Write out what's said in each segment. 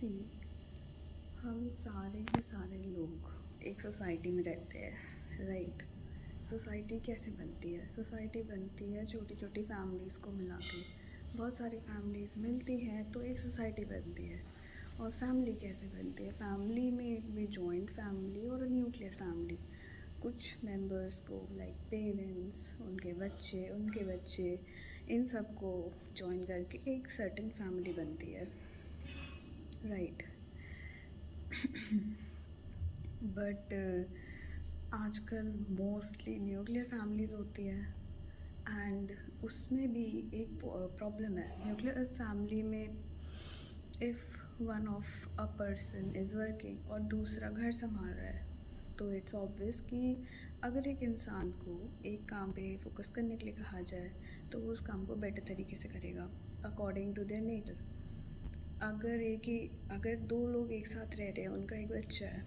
सी हम सारे के सारे लोग एक सोसाइटी में रहते हैं, राइट। सोसाइटी कैसे बनती है? सोसाइटी बनती है छोटी छोटी फैमिलीज़ को मिला के। बहुत सारी फैमिलीज़ मिलती हैं तो एक सोसाइटी बनती है। और फैमिली कैसे बनती है? फैमिली में एक भी जॉइंट फैमिली और न्यूक्लियर फैमिली। कुछ मेंबर्स को लाइक पेरेंट्स, उनके बच्चे इन सब को जॉइन करके एक सर्टेन फैमिली बनती है, राइट। बट आजकल मोस्टली न्यूक्लियर फैमिलीज़ होती है एंड उसमें भी एक प्रॉब्लम है न्यूक्लियर फैमिली में। If one of a person is working और दूसरा घर संभाल रहा है तो इट्स ऑब्वियस कि अगर एक इंसान को एक काम पे फोकस करने के लिए कहा जाए तो वो उस काम को बेटर तरीके से करेगा अकॉर्डिंग टू देयर नेचर। अगर दो लोग एक साथ रह रहे हैं, उनका एक बच्चा है,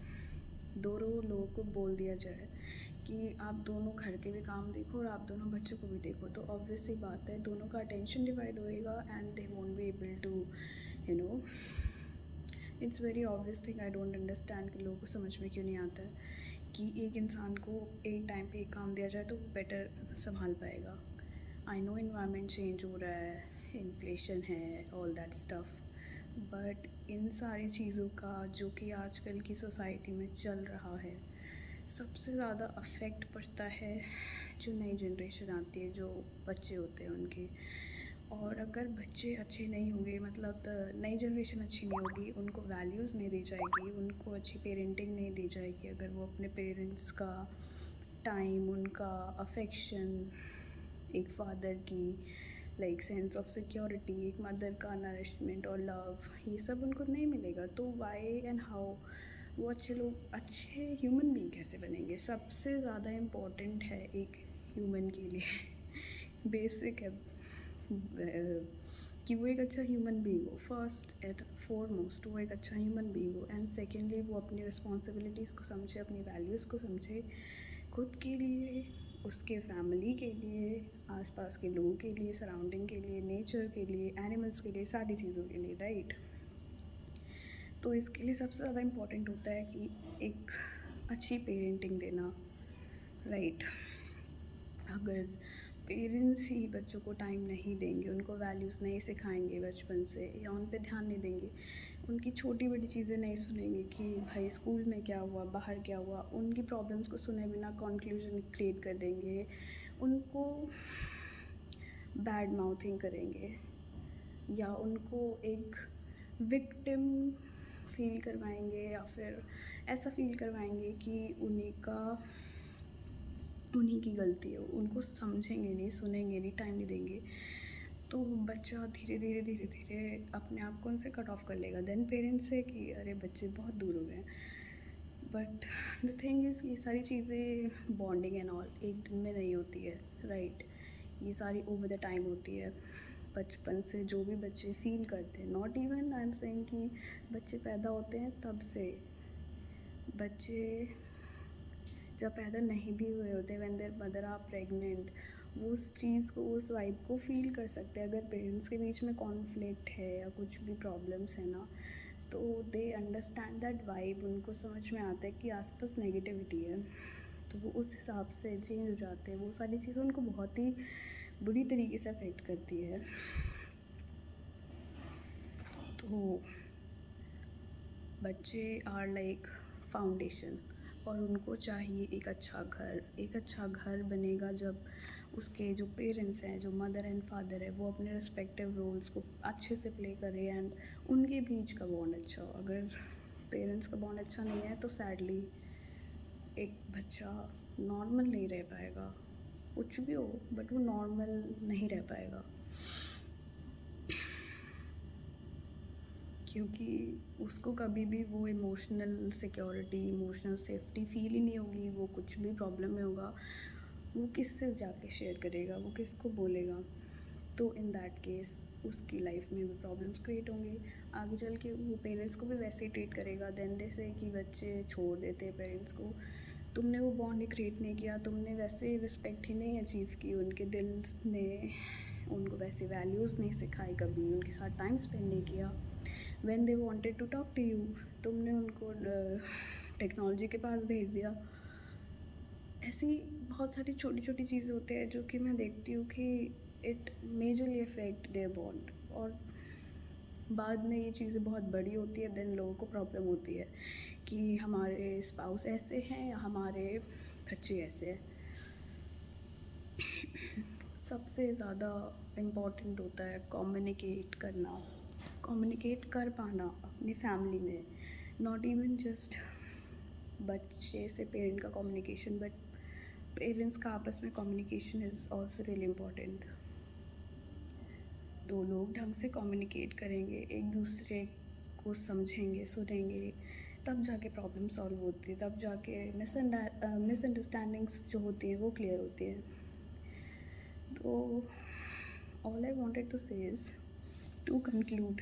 दोनों लोगों को बोल दिया जाए कि आप दोनों घर के भी काम देखो और आप दोनों बच्चों को भी देखो, तो ऑब्वियस सी बात है दोनों का अटेंशन डिवाइड होएगा and they won't be able to you know it's very obvious thing. I don't understand कि लोगों को समझ में क्यों नहीं आता है कि एक इंसान को एक टाइम पे एक काम दिया जाए तो वो बेटर संभाल पाएगा। आई नो इन्वायरमेंट चेंज हो रहा है, इन्फ्लेशन है, all that stuff, but in सारी चीज़ों का जो कि आजकल की सोसाइटी में चल रहा है, सबसे ज़्यादा अफेक्ट पड़ता है जो नई जनरेशन आती है, जो बच्चे होते हैं उनके। और अगर बच्चे अच्छे नहीं होंगे, मतलब नई जनरेशन अच्छी नहीं होगी, उनको वैल्यूज़ नहीं दी जाएगी, उनको अच्छी पेरेंटिंग नहीं दी जाएगी, अगर वो अपने पेरेंट्स का टाइम, उनका अफेक्शन, एक फादर की लाइक सेंस ऑफ सिक्योरिटी, एक मदर का नरिशमेंट और लव, ये सब उनको नहीं मिलेगा, तो वाई एंड हाउ वो अच्छे ह्यूमन बीइंग कैसे बनेंगे? सबसे ज़्यादा इम्पोर्टेंट है एक ह्यूमन के लिए बेसिक है कि वो एक अच्छा ह्यूमन बीइंग हो। फर्स्ट एंड फॉरमोस्ट वो एक अच्छा ह्यूमन बीइंग हो एंड सेकेंडली वो अपनी रिस्पॉन्सिबिलिटीज़ को समझे, अपनी वैल्यूज़ को समझे, खुद के लिए, उसके फैमिली के लिए, आसपास के लोगों के लिए, सराउंडिंग के लिए, नेचर के लिए, एनिमल्स के लिए, सारी चीज़ों के लिए, राइट। तो इसके लिए सबसे ज़्यादा इम्पोर्टेंट होता है कि एक अच्छी पेरेंटिंग देना, राइट। अगर पेरेंट्स ही बच्चों को टाइम नहीं देंगे, उनको वैल्यूज़ नहीं सिखाएंगे बचपन से, या उन पे ध्यान नहीं देंगे, उनकी छोटी बड़ी चीज़ें नहीं सुनेंगे कि भाई स्कूल में क्या हुआ, बाहर क्या हुआ, उनकी प्रॉब्लम्स को सुने बिना कंक्लूजन क्रिएट कर देंगे, उनको बैड माउथिंग करेंगे या उनको एक विक्टिम फील करवाएंगे या फिर ऐसा फील करवाएंगे कि उन्हीं की गलती है, उनको समझेंगे नहीं, सुनेंगे नहीं, टाइम नहीं देंगे, तो बच्चा धीरे धीरे अपने आप को उनसे कट ऑफ कर लेगा देन पेरेंट्स से कि अरे बच्चे बहुत दूर हो गए। बट द थिंग इज़ ये सारी चीज़ें बॉन्डिंग एंड ऑल एक दिन में नहीं होती है, राइट। ये सारी ओवर द टाइम होती है। बचपन से जो भी बच्चे फील करते हैं, not even I am saying कि बच्चे पैदा होते हैं तब से, बच्चे जब पैदा नहीं भी हुए होते, when their mother are pregnant, वो उस चीज़ को, उस वाइब को फील कर सकते हैं। अगर पेरेंट्स के बीच में कॉन्फ्लिक्ट है या कुछ भी प्रॉब्लम्स है ना, तो दे अंडरस्टैंड दैट वाइब, उनको समझ में आता है कि आसपास नेगेटिविटी है, तो वो उस हिसाब से चेंज हो जाते हैं। वो सारी चीज़ें उनको बहुत ही बुरी तरीके से अफेक्ट करती है। तो बच्चे आर लाइक फाउंडेशन और उनको चाहिए एक अच्छा घर बनेगा जब उसके जो पेरेंट्स हैं, जो मदर एंड फादर है, वो अपने रिस्पेक्टिव रोल्स को अच्छे से प्ले करें एंड उनके बीच का बॉन्ड अच्छा हो। अगर पेरेंट्स का बॉन्ड अच्छा नहीं है तो सैडली एक बच्चा नॉर्मल नहीं रह पाएगा, कुछ भी हो बट वो नॉर्मल नहीं रह पाएगा, क्योंकि उसको कभी भी वो emotional security, emotional safety feel ही नहीं होगी। वो कुछ भी प्रॉब्लम में होगा, वो किससे जाके शेयर करेगा, वो किसको बोलेगा, तो इन दैट केस उसकी लाइफ में भी प्रॉब्लम्स क्रिएट होंगी। आगे चल के वो पेरेंट्स को भी वैसे ही ट्रीट करेगा देन दे से कि बच्चे छोड़ देते हैं पेरेंट्स को। तुमने वो बॉन्ड ही क्रिएट नहीं किया, तुमने वैसे रिस्पेक्ट ही नहीं अचीव की, उनके दिल ने उनको वैसे वैल्यूज़ नहीं सिखाई, कभी उनके साथ टाइम स्पेंड नहीं किया, when they wanted to talk to you, तुमने उनको टेक्नोलॉजी के पास भेज दिया। ऐसी बहुत सारी छोटी छोटी चीज़ें होती हैं जो कि मैं देखती हूँ कि it majorly affect there bond, और बाद में ये चीज़ें बहुत बड़ी होती है, देन लोगों को प्रॉब्लम होती है कि हमारे स्पाउस ऐसे हैं या हमारे बच्चे ऐसे हैं। सबसे ज़्यादा इम्पॉर्टेंट होता है कम्युनिकेट करना, कम्युनिकेट कर पाना अपनी फैमिली में, नॉट इवन जस्ट बच्चे से पेरेंट का कम्युनिकेशन, बट पेरेंट्स का आपस में communication is also really important. दो लोग ढंग से कम्युनिकेट करेंगे, एक दूसरे को समझेंगे, सुनेंगे, तब जाके प्रॉब्लम सॉल्व होती है, तब जाके मिसअंडरस्टैंडिंग्स जो होती हैं वो क्लियर होती है। तो ऑल आई वांटेड टू से इज़ टू कंक्लूड,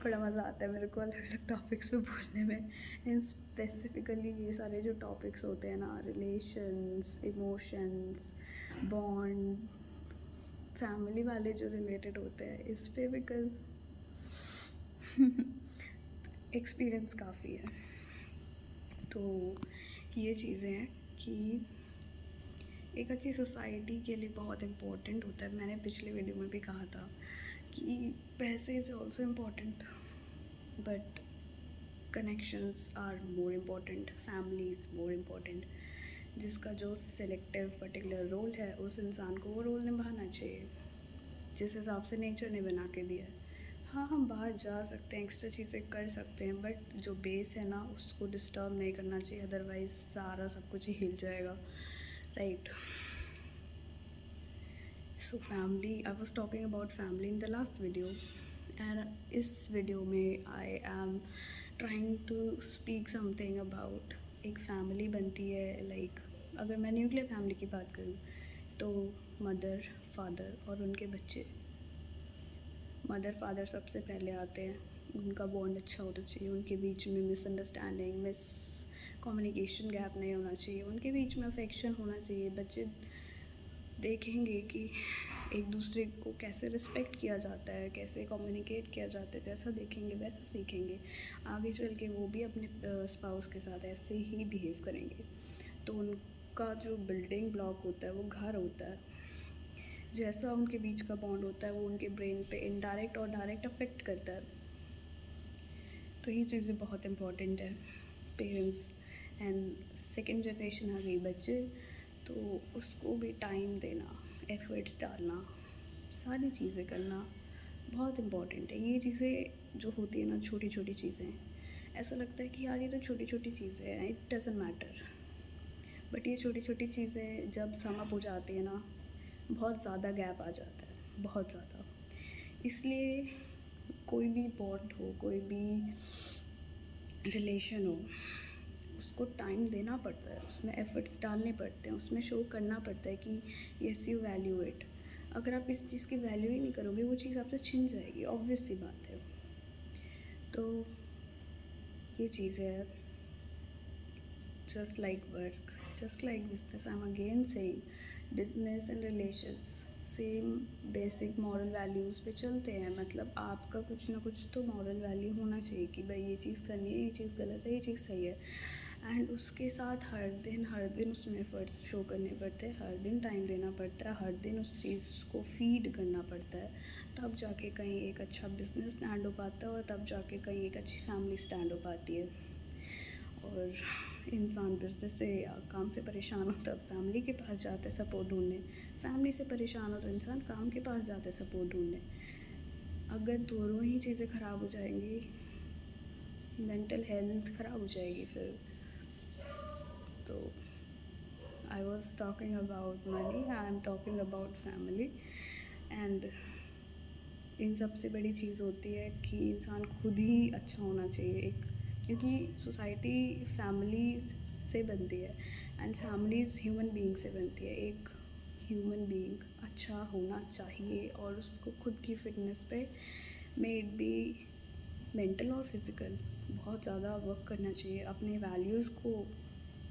बड़ा मज़ा आता है मेरे को अलग अलग टॉपिक्स पे बोलने में, एंड स्पेसिफिकली ये सारे जो टॉपिक्स होते हैं ना, रिलेशंस, इमोशंस, बॉन्ड, फैमिली वाले जो रिलेटेड होते हैं इस पे, बिकॉज एक्सपीरियंस काफ़ी है। तो ये चीज़ें हैं कि एक अच्छी सोसाइटी के लिए बहुत इम्पोर्टेंट होता है। मैंने पिछले वीडियो में भी कहा था कि पैसे is also important, but connections are more important, family is more important. जिसका जो सिलेक्टिव पर्टिकुलर रोल है उस इंसान को वो रोल निभाना चाहिए जिस हिसाब से नेचर ने बना के दिया है। हाँ, हम बाहर जा सकते हैं, एक्स्ट्रा चीज़ें कर सकते हैं, बट जो बेस है ना उसको डिस्टर्ब नहीं करना चाहिए, अदरवाइज़ सारा सब कुछ ही हिल जाएगा, right. So family, I was talking about family in the last video, and इस वीडियो में I am trying to speak something about एक फैमिली बनती है। लाइक अगर मैं न्यूक्लियर फैमिली की बात करूँ तो मदर, फादर और उनके बच्चे। मदर फादर सबसे पहले आते हैं, उनका बॉन्ड अच्छा होना चाहिए, उनके बीच में मिसअंडरस्टैंडिंग, कम्युनिकेशन गैप नहीं होना चाहिए, उनके बीच में अफेक्शन होना चाहिए। बच्चे देखेंगे कि एक दूसरे को कैसे रिस्पेक्ट किया जाता है, कैसे कम्युनिकेट किया जाता है, जैसा देखेंगे वैसा सीखेंगे। आगे चल के वो भी अपने स्पाउस के साथ ऐसे ही बिहेव करेंगे। तो उनका जो बिल्डिंग ब्लॉक होता है वो घर होता है। जैसा उनके बीच का बॉन्ड होता है वो उनके ब्रेन पे इनडायरेक्ट और डायरेक्ट अफेक्ट करता है। तो ये चीज़ें बहुत इम्पॉर्टेंट है। पेरेंट्स एंड सेकेंड जनरेशन आ गई बच्चे, तो उसको भी टाइम देना, एफर्ट्स डालना, सारी चीज़ें करना बहुत इम्पॉर्टेंट है। ये चीज़ें जो होती है ना, छोटी छोटी चीज़ें, ऐसा लगता है कि यार ये तो छोटी छोटी चीज़ें हैं, इट डज़न्ट मैटर, बट ये छोटी छोटी चीज़ें जब सम अप हो जाती है ना, बहुत ज़्यादा गैप आ जाता है, बहुत ज़्यादा। इसलिए कोई भी बॉन्ड हो, कोई भी रिलेशन हो, उसको टाइम देना पड़ता है, उसमें एफ़र्ट्स डालने पड़ते हैं, उसमें शो करना पड़ता है कि येस यू वैल्यू इट। अगर आप इस चीज़ की वैल्यू ही नहीं करोगे, वो चीज़ आपसे छिन जाएगी, ऑब्वियस सी बात है। तो ये चीज़ है, just like work, just like business, I am again saying business and relations same basic moral values पे चलते हैं। मतलब आपका कुछ ना कुछ तो मॉरल वैल्यू होना चाहिए कि भाई ये चीज़ करनी है, ये चीज़ गलत है, ये चीज़ सही है, एंड उसके साथ हर दिन उसमें एफर्ट्स शो करने पड़ते हैं, हर दिन टाइम देना पड़ता है, हर दिन उस चीज़ को फीड करना पड़ता है, तब जाके कहीं एक अच्छा बिज़नेस स्टैंड हो पाता है, और तब जाके कहीं एक अच्छी फैमिली स्टैंड हो पाती है। और इंसान बिज़नेस से या काम से परेशान हो तब फैमिली के पास जाता है सपोर्ट ढूंढने, फैमिली से परेशान हो तो इंसान काम के पास जाता है सपोर्ट ढूंढने। अगर दोनों ही चीज़ें ख़राब हो जाएंगी, मेंटल हेल्थ ख़राब हो जाएगी फिर। तो आई was talking about money, I am talking about family, and in सबसे बड़ी चीज़ होती है कि इंसान खुद ही अच्छा होना चाहिए एक, क्योंकि सोसाइटी फैमिली से बनती है, एंड फैमिलीज़ ह्यूमन बीइंग से बनती है। एक ह्यूमन बीइंग अच्छा होना चाहिए, और उसको खुद की फ़िटनेस पे मे इट बी मेंटल और फिज़िकल बहुत ज़्यादा वर्क करना चाहिए। अपने वैल्यूज़ को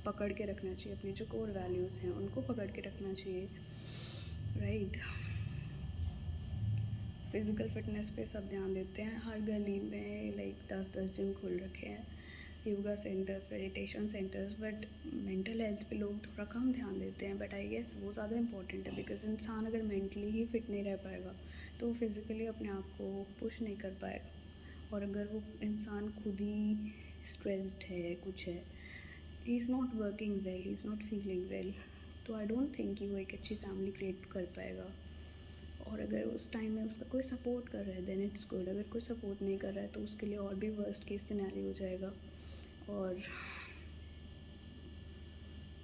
पकड़ के रखना चाहिए, अपनी जो कोर वैल्यूज़ हैं उनको पकड़ के रखना चाहिए, राइट। फ़िज़िकल फ़िटनेस पे सब ध्यान देते हैं, हर गली में लाइक 10-10 जिम खुल रखे हैं, yoga centres, meditation centres, but mental health पे लोग थोड़ा कम ध्यान देते हैं। बट आई गेस वो ज़्यादा इंपॉर्टेंट है, बिकॉज़ इंसान अगर मेंटली ही फिट नहीं रह पाएगा तो वो फिज़िकली अपने आप को पुश नहीं कर पाएगा। और अगर वो इंसान खुद ही स्ट्रेस्ड है, कुछ है, he is not working well, he is not feeling well, तो आई डोंट थिंक कि वो एक अच्छी फैमिली क्रिएट कर पाएगा। और अगर उस टाइम में उसका कोई सपोर्ट कर रहा है देन इट्स गुड, अगर कोई सपोर्ट नहीं कर रहा है तो उसके लिए और भी वर्स्ट केस सिनेरियो हो जाएगा। और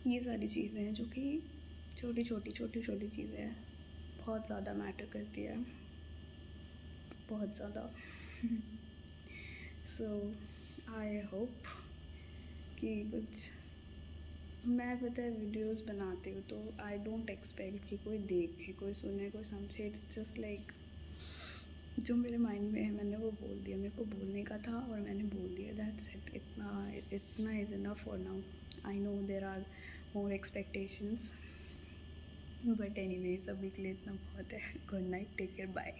ये सारी चीज़ें हैं जो कि छोटी छोटी चीज़ें हैं, बहुत ज़्यादा मैटर करती है, बहुत ज़्यादा। सो आई होप कि कुछ, मैं पता है वीडियोस बनाती हूँ तो आई डोंट एक्सपेक्ट कि कोई देखे, कोई सुने, कोई समझे। इट्स जस्ट लाइक जो मेरे माइंड में है मैंने वो बोल दिया, मेरे को बोलने का था और मैंने बोल दिया, दैट्स इट। इतना is enough for now. I know there are more expectations, but anyways अभी के लिए इतना बहुत है। Good night, take care, bye.